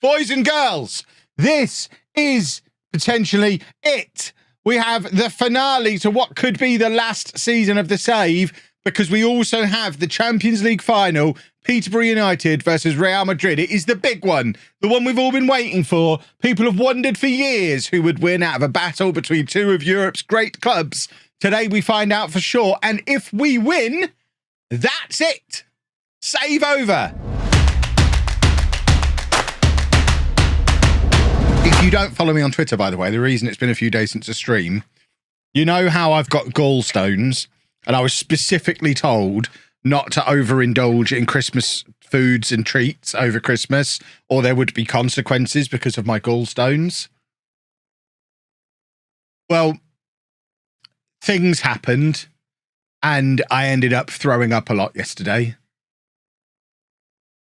Boys and girls, this is potentially it. We have the finale to what could be the last season of the save, because we also have the Champions League final, Peterborough United versus Real Madrid. It is the big one, the one we've all been waiting for. People have wondered for years who would win out of a battle between two of Europe's great clubs. Today we find out for sure, and if we win, that's it. Save over. If you don't follow me on Twitter, by the way, the reason it's been a few days since a stream, you know how I've got gallstones, and I was specifically told not to overindulge in Christmas foods and treats over Christmas, or there would be consequences because of my gallstones. Well, things happened, and I ended up throwing up a lot yesterday.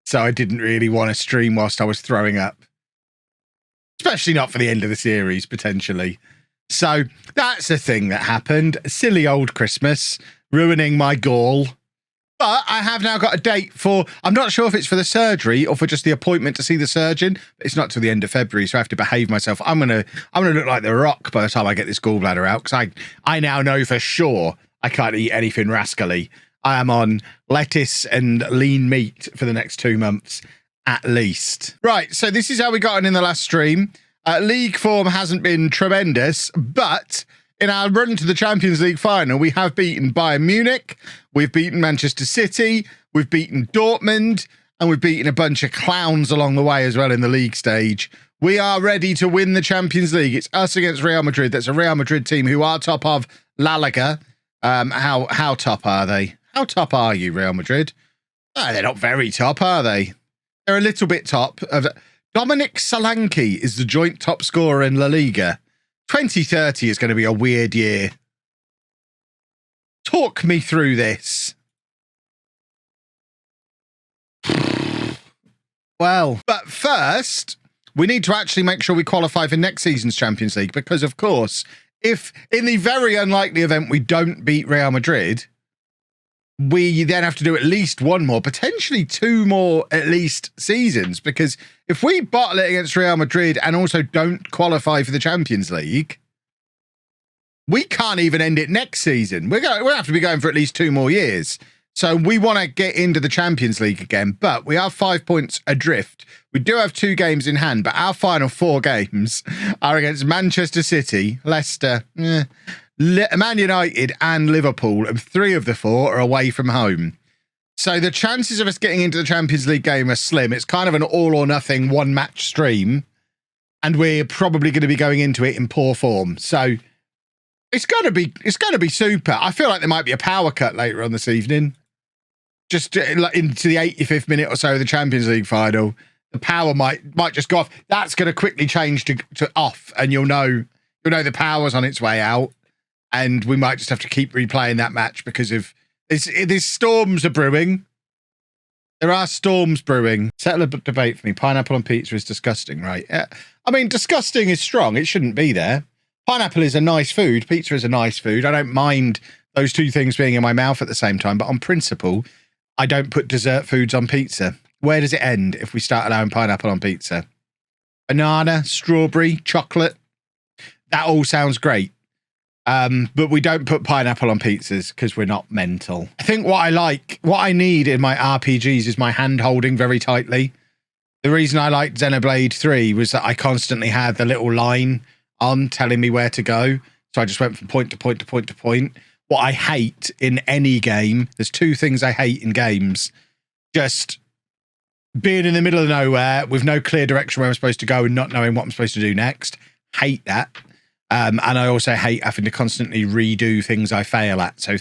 So I didn't really want to stream whilst I was throwing up. Especially not for the end of the series, potentially. So that's the thing that happened. Silly old Christmas, ruining my gall. But I have now got a date for, I'm not sure if it's for the surgery or for just the appointment to see the surgeon. It's not till the end of February, so I have to behave myself. I'm gonna look like The Rock by the time I get this gallbladder out, because I now know for sure I can't eat anything rascally. I am on lettuce and lean meat for the next 2 months. At least. Right, so this is how we got on in the last stream. League form hasn't been tremendous, but in our run to the Champions League final, we have beaten Bayern Munich, we've beaten Manchester City, we've beaten Dortmund, and we've beaten a bunch of clowns along the way as well in the league stage. We are ready to win the Champions League. It's us against Real Madrid. That's a Real Madrid team who are top of La Liga. How top are they? How top are you, Real Madrid? Oh, they're not very top, are they? They're a little bit top. Dominic Solanke is the joint top scorer in La Liga. 2030 is going to be a weird year. Talk me through this. Well, but first, we need to actually make sure we qualify for next season's Champions League, because, of course, if in the very unlikely event we don't beat Real Madrid, we then have to do at least one more, potentially two more at least seasons, because if we bottle it against Real Madrid and also don't qualify for the Champions League, we can't even end it next season. We'll have to be going for at least 2 more years. So we want to get into the Champions League again, but we are 5 points adrift. We do have 2 games in hand, but our final 4 games are against Manchester City, Leicester, Man United and Liverpool, and 3 of the 4 are away from home. So the chances of us getting into the Champions League game are slim. It's kind of an all or nothing 1-match stream, and we're probably going to be going into it in poor form. So it's going to be super. I feel like there might be a power cut later on this evening, just into the 85th minute or so of the Champions League final. The power might just go off. That's going to quickly change to off, and you'll know the power's on its way out. And we might just have to keep replaying that match because of these storms are brewing. There are storms brewing. Settle a debate for me. Pineapple on pizza is disgusting, right? I mean, disgusting is strong. It shouldn't be there. Pineapple is a nice food. Pizza is a nice food. I don't mind those 2 things being in my mouth at the same time. But on principle, I don't put dessert foods on pizza. Where does it end if we start allowing pineapple on pizza? Banana, strawberry, chocolate. That all sounds great. But we don't put pineapple on pizzas because we're not mental. I think what I need in my RPGs is my hand holding very tightly. The reason I liked Xenoblade 3 was that I constantly had the little line on telling me where to go. So I just went from point to point to point to point. What I hate in any game, there's 2 things I hate in games. Just being in the middle of nowhere with no clear direction where I'm supposed to go and not knowing what I'm supposed to do next. Hate that. And I also hate having to constantly redo things I fail at. So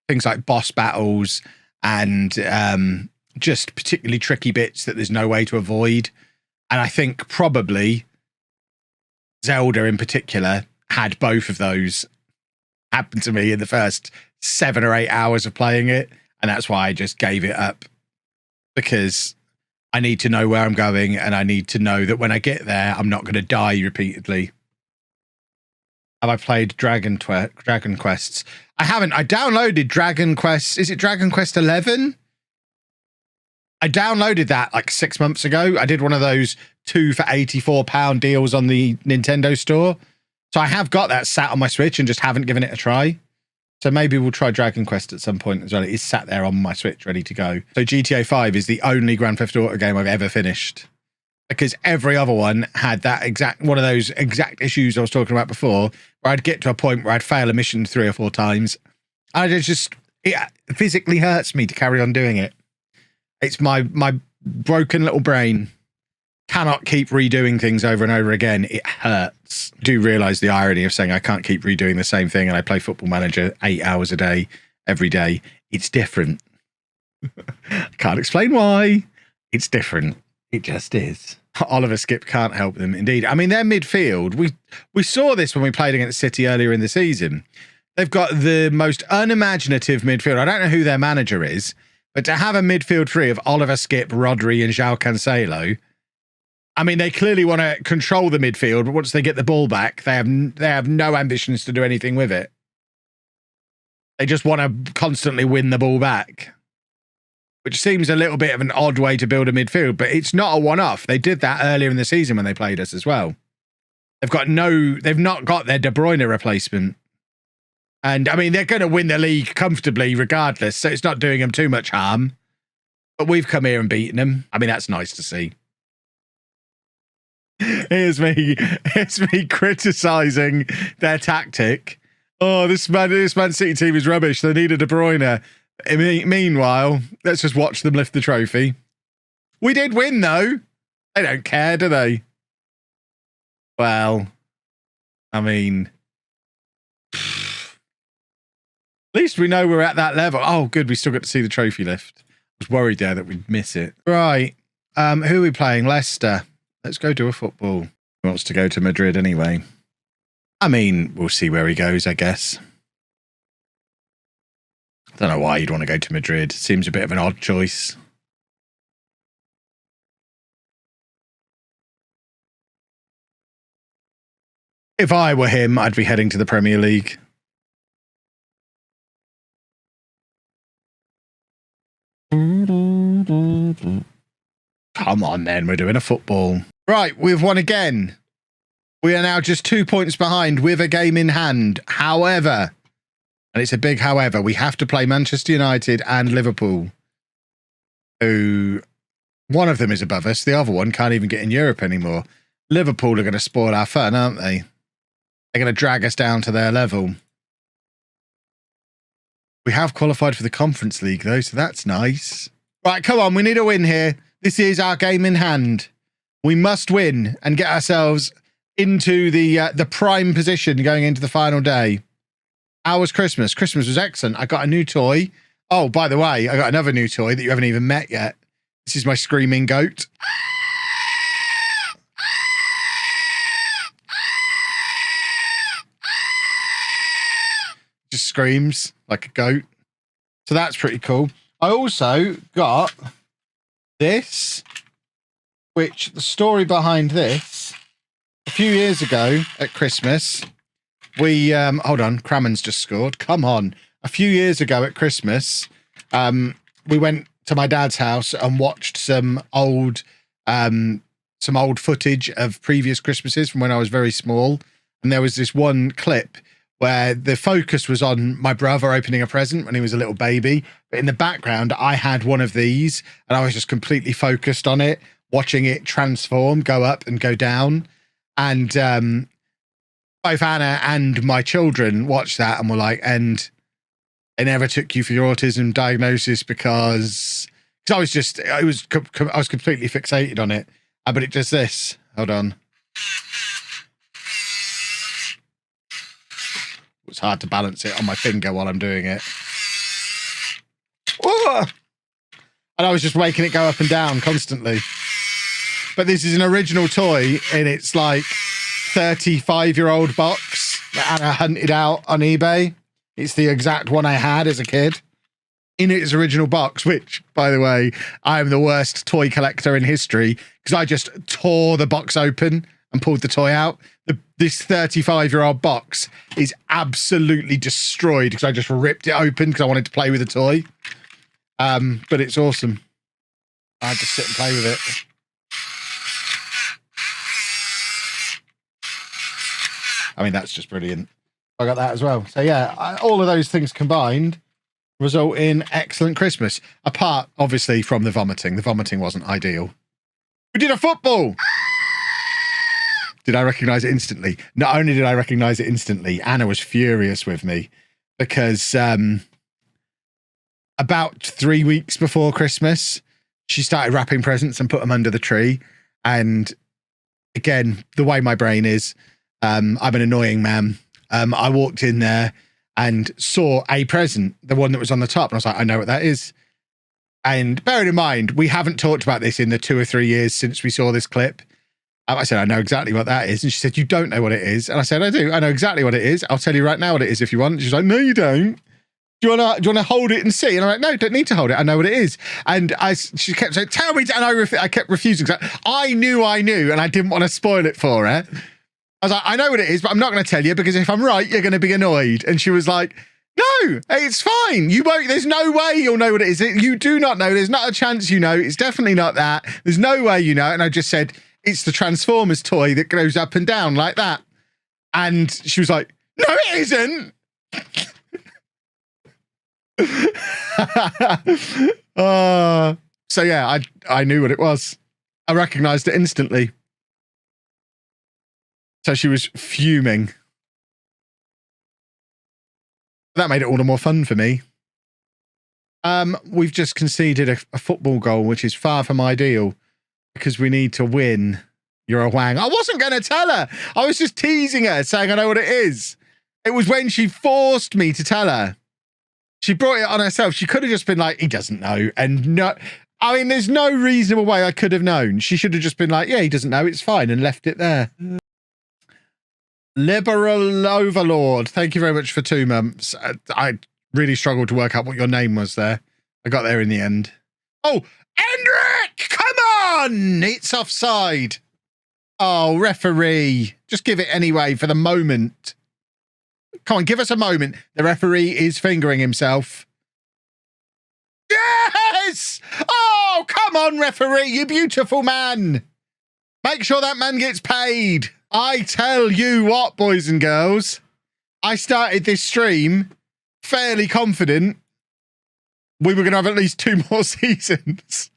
things like boss battles and just particularly tricky bits that there's no way to avoid. And I think probably Zelda in particular had both of those happen to me in the first 7 or 8 hours of playing it. And that's why I just gave it up, because I need to know where I'm going, and I need to know that when I get there, I'm not going to die repeatedly. Have I played Dragon Quests? I haven't. I downloaded Dragon Quest. Is it Dragon Quest 11? I downloaded that like 6 months ago. I did one of those 2 for £84 deals on the Nintendo store. So I have got that sat on my Switch and just haven't given it a try. So maybe we'll try Dragon Quest at some point as well. It is sat there on my Switch ready to go. So GTA 5 is the only Grand Theft Auto game I've ever finished. Because every other one had that one of those exact issues I was talking about before, where I'd get to a point where I'd fail a mission 3 or 4 times. And it physically hurts me to carry on doing it. It's my broken little brain cannot keep redoing things over and over again. It hurts. I do realise the irony of saying I can't keep redoing the same thing and I play Football Manager 8 hours a day, every day. It's different. I can't explain why. It's different. It just is. Oliver Skip can't help them, indeed. I mean, their midfield, we saw this when we played against City earlier in the season. They've got the most unimaginative midfield. I don't know who their manager is, but to have a midfield three of Oliver Skip, Rodri and João Cancelo, I mean, they clearly want to control the midfield, but once they get the ball back, they have no ambitions to do anything with it. They just want to constantly win the ball back, which seems a little bit of an odd way to build a midfield, but it's not a one-off. They did that earlier in the season when they played us as well. They've not got their De Bruyne replacement. And I mean, they're going to win the league comfortably regardless, so it's not doing them too much harm. But we've come here and beaten them. I mean, that's nice to see. Here's me criticising their tactic. Oh, this Man City team is rubbish. They need a De Bruyne. Meanwhile, let's just watch them lift the trophy. We did win, though. They don't care, do they? Well, I mean, at least we know we're at that level. Oh, good. We still got to see the trophy lift. I was worried there that we'd miss it. Right. Who are we playing? Leicester. Let's go do a football. He wants to go to Madrid anyway. I mean, we'll see where he goes, I guess. I don't know why you'd want to go to Madrid. Seems a bit of an odd choice. If I were him, I'd be heading to the Premier League. Come on then, we're doing a football. Right, we've won again. We are now just 2 points behind with a game in hand. However, and it's a big however, we have to play Manchester United and Liverpool, who one of them is above us. The other one can't even get in Europe anymore. Liverpool are going to spoil our fun, aren't they? They're going to drag us down to their level. We have qualified for the Conference League, though, so that's nice. Right, come on, we need a win here. This is our game in hand. We must win and get ourselves into the prime position going into the final day. How was Christmas? Christmas was excellent. I got a new toy. Oh, by the way, I got another new toy that you haven't even met yet. This is my screaming goat. Just screams like a goat. So that's pretty cool. I also got this, which the story behind this, a few years ago at Christmas, we, hold on, Crammond's just scored. Come on. A few years ago at Christmas, we went to my dad's house and watched some old footage of previous Christmases from when I was very small. And there was this one clip where the focus was on my brother opening a present when he was a little baby. But in the background, I had one of these and I was just completely focused on it, watching it transform, go up and go down. And both Anna and my children watched that and were like, and they never took you for your autism diagnosis because I was completely fixated on it. But it does this. Hold on. It's hard to balance it on my finger while I'm doing it. Whoa! And I was just making it go up and down constantly. But this is an original toy in its like 35-year-old box that Anna hunted out on eBay. It's the exact one I had as a kid in its original box, which, by the way, I am the worst toy collector in history because I just tore the box open and pulled the toy out. This 35-year-old box is absolutely destroyed because I just ripped it open because I wanted to play with the toy. But it's awesome. I just sit and play with it. I mean, that's just brilliant. I got that as well. So yeah, all of those things combined result in excellent Christmas. Apart, obviously, from the vomiting. The vomiting wasn't ideal. We did a football. Did I recognise it instantly? Not only did I recognise it instantly, Anna was furious with me because about 3 weeks before Christmas, she started wrapping presents and put them under the tree. And again, the way my brain is, I'm an annoying man. I walked in there and saw a present, the one that was on the top. And I was like, I know what that is. And bearing in mind, we haven't talked about this in the 2 or 3 years since we saw this clip. I said, I know exactly what that is. And she said, you don't know what it is. And I said, I do. I know exactly what it is. I'll tell you right now what it is if you want. She's like, no, you don't. Do you want to hold it and see? And I'm like, no, don't need to hold it. I know what it is. And she kept saying, tell me. And I kept refusing. I knew, and I didn't want to spoil it for her. I was like, I know what it is, but I'm not going to tell you because if I'm right, you're going to be annoyed. And she was like, no, it's fine. You won't. There's no way you'll know what it is. You do not know. There's not a chance you know. It's definitely not that. There's no way you know. And I just said, it's the Transformers toy that goes up and down like that. And she was like, no, it isn't. So yeah, I knew what it was. I recognized it instantly. So she was fuming. That made it all the more fun for me. We've just conceded a football goal, which is far from ideal because we need to win. You're a wang. I wasn't going to tell her. I was just teasing her, saying I know what it is. It was when she forced me to tell her. She brought it on herself. She could have just been like, he doesn't know. And no, I mean, there's no reasonable way I could have known. She should have just been like, yeah, he doesn't know. It's fine. And left it there. Liberal Overlord. Thank you very much for 2 months. I really struggled to work out what your name was there. I got there in the end. Oh, Hendrik, come on. It's offside. Oh, referee. Just give it anyway for the moment. Come on, give us a moment. The referee is fingering himself. Yes! Oh, come on, referee, you beautiful man. Make sure that man gets paid. I tell you what, boys and girls, I started this stream fairly confident we were going to have at least 2 more seasons.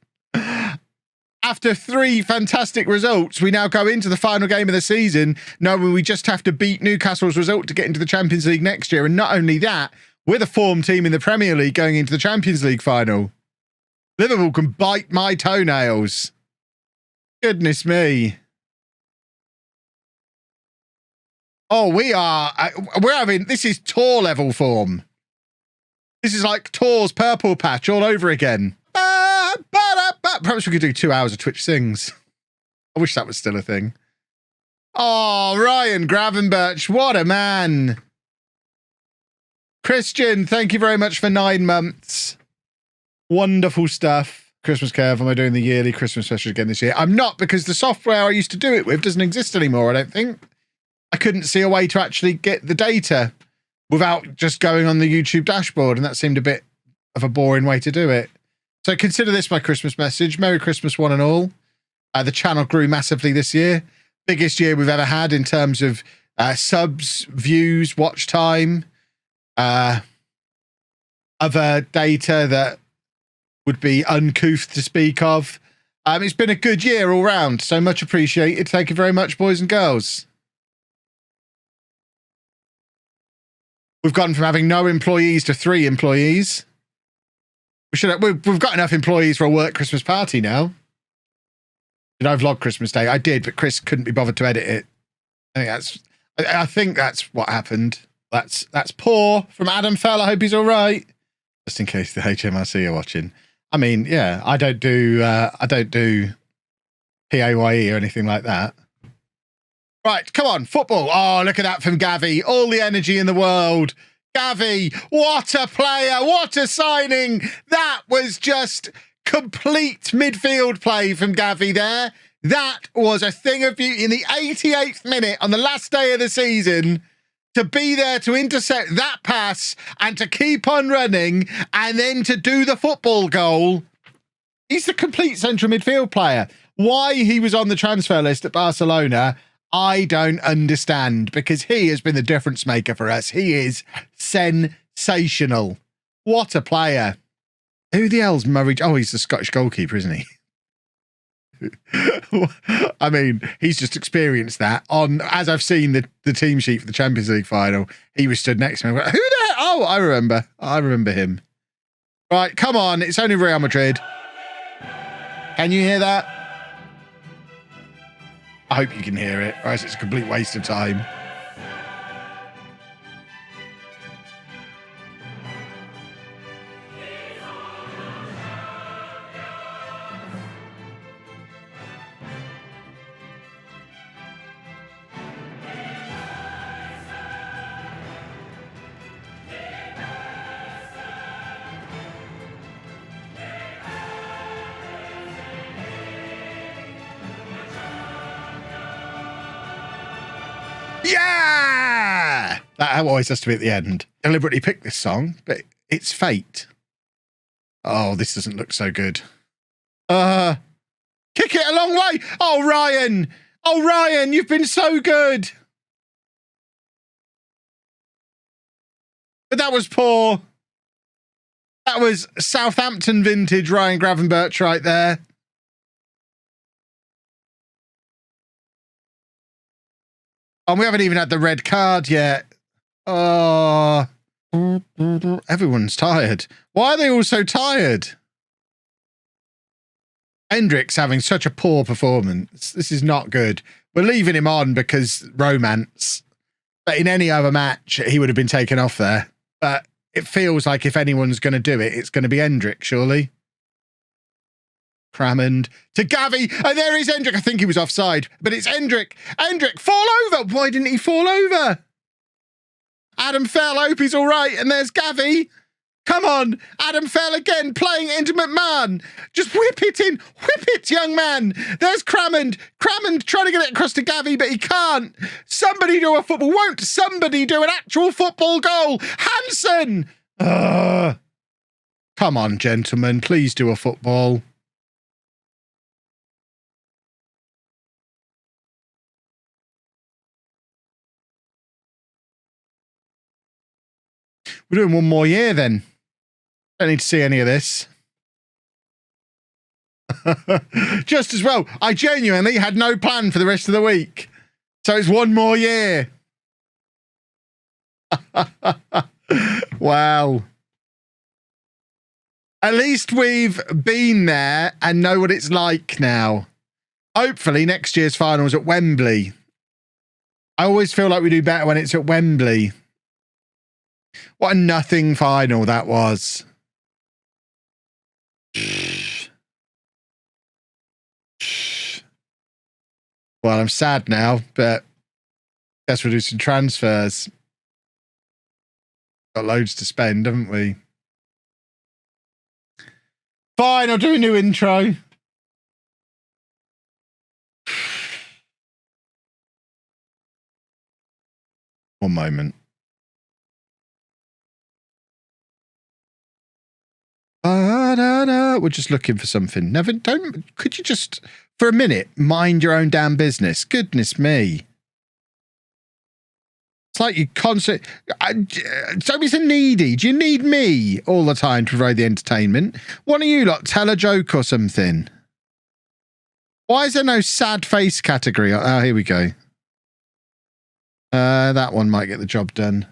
After 3 fantastic results, we now go into the final game of the season knowing we just have to beat Newcastle's result to get into the Champions League next year. And not only that, we're the form team in the Premier League going into the Champions League final. Liverpool can bite my toenails. Goodness me. Oh, we're having, this is Tor level form. This is like Tor's purple patch all over again. Perhaps we could do 2 hours of Twitch Sings. I wish that was still a thing. Oh, Ryan Gravenberch, what a man. Christian, thank you very much for 9 months. Wonderful stuff. Christmas Curve, am I doing the yearly Christmas special again this year? I'm not, because the software I used to do it with doesn't exist anymore, I don't think. I couldn't see a way to actually get the data without just going on the YouTube dashboard, and that seemed a bit of a boring way to do it. So consider this my Christmas message. Merry Christmas, one and all. The channel grew massively this year. Biggest year we've ever had in terms of subs, views, watch time, other data that would be uncouth to speak of. It's been a good year all round, so much appreciated. Thank you very much, boys and girls. We've gone from having no employees to 3 employees. We've got enough employees for a work Christmas party now. Did I vlog Christmas Day? I did, but Chris couldn't be bothered to edit it. I think that's what happened. That's poor from Adam Fell. I hope he's all right. Just in case the HMRC are watching. I mean, yeah, I don't do PAYE or anything like that. Right, come on, football. Oh, look at that from Gavi. All the energy in the world. Gavi, what a player, what a signing. That was just complete midfield play from Gavi there. That was a thing of beauty in the 88th minute on the last day of the season to be there to intercept that pass and to keep on running and then to do the football goal. He's the complete central midfield player. Why he was on the transfer list at Barcelona, I don't understand, because he has been the difference maker for us. He is sensational. What a player. Who the hell's Murray? Oh, he's the Scottish goalkeeper, isn't he? I mean, he's just experienced that. As I've seen the team sheet for the Champions League final, he was stood next to me. Who the hell? Oh, I remember him. Right, come on. It's only Real Madrid. Can you hear that? I hope you can hear it, or else it's a complete waste of time. Yeah! That always has to be at the end. Deliberately picked this song, but it's fate. Oh, this doesn't look so good. Kick it a long way. Oh, Ryan. Oh, Ryan, you've been so good. But that was poor. That was Southampton vintage Ryan Gravenberch right there. And we haven't even had the red card yet. Oh, everyone's tired. Why are they all so tired? Hendrick's having such a poor performance. This is not good. We're leaving him on because romance. But in any other match, he would have been taken off there. But it feels like if anyone's going to do it, it's going to be Hendrick, surely. Crammond to Gavi, and there is Hendrick. I think he was offside, but it's Hendrick. Hendrick, fall over. Why didn't he fall over? Adam fell. Hope he's all right. And there's Gavi. Come on, Adam fell again, playing into McMahon. Just whip it in. Whip it, young man. There's Crammond. Crammond trying to get it across to Gavi, but he can't. Somebody do a football. Won't somebody do an actual football goal? Hansen. Come on, gentlemen. Please do a football. We're doing one more year then. Don't need to see any of this. Just as well. I genuinely had no plan for the rest of the week. So it's one more year. Wow. At least we've been there and know what it's like now. Hopefully next year's final's at Wembley. I always feel like we do better when it's at Wembley. What a nothing final that was. Well, I'm sad now, but guess we'll do some transfers. Got loads to spend, haven't we? Fine, I'll do a new intro. One moment. We're just looking for something. Could you just, for a minute, mind your own damn business? Goodness me. It's like you constantly... Don't be so needy. Do you need me all the time to provide the entertainment? Why don't you lot tell a joke or something? Why is there no sad face category? Oh, here we go. That one might get the job done.